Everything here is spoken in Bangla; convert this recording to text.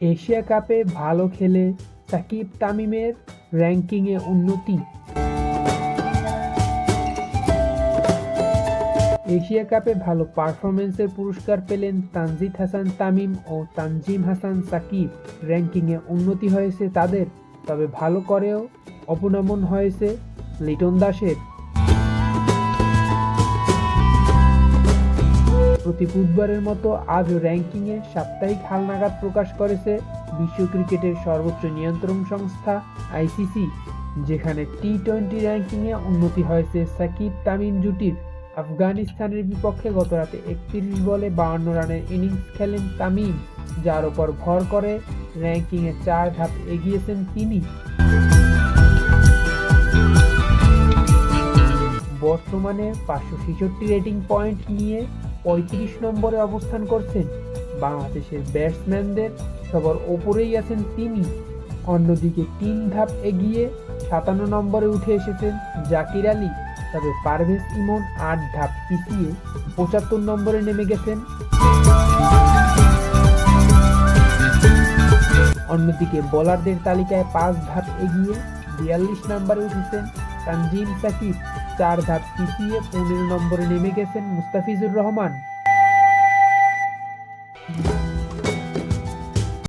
এশিয়া কাপে ভালো খেলে সাকিব-তামিমের র্যাঙ্কিংয়ে উন্নতি। এশিয়া কাপে ভালো পারফরম্যান্সের পুরস্কার পেলেন তানজিদ হাসান তামিম ও তানজিম হাসান সাকিব। র্যাঙ্কিংয়ে উন্নতি হয়েছে তাদের, তবে ভালো করেও অবনমন হয়েছে লিটন দাসের। প্রতি বুধবারের মতো আজও র্যাঙ্কিংয়ে সাপ্তাহিক হালনাগাদ প্রকাশ করেছে বিশ্ব ক্রিকেটের সর্বোচ্চ নিয়ন্ত্রণ সংস্থা আইসিসি, যেখানে টি-টোয়েন্টি র্যাঙ্কিংয়ে উন্নতি হয়েছে সাকিব-তামিম জুটির। আফগানিস্তানের বিপক্ষে গতরাতে ৩১ বলে ৫২ রানের ইনিংস খেলেন তামিম, যার ওপর ভর করে র্যাঙ্কিংয়ে ৪ ধাপ এগিয়েছেন তিনি। বর্তমানে ৫৬৬ রেটিং পয়েন্ট নিয়ে ৩৫ নম্বরে অবস্থান করছেন। বাংলাদেশের ব্যাটসম্যানদের সবার ওপরেই আছেন তিনি। অন্যদিকে ৩ ধাপ এগিয়ে ৫৭ নম্বরে উঠে এসেছেন জাকির আলী, তবে পারভেজ ইমন ৮ ধাপ পিছিয়ে ৭৫ নম্বরে নেমে গেছেন। অন্যদিকে বোলারদের তালিকায় ৫ ধাপ এগিয়ে ৪২ নম্বরে উঠেছেন তানজিম সাকিব, ৪ ধাপ পিছিয়ে ১৫ নম্বরে নেমে গেছেন মুস্তাফিজুর রহমান।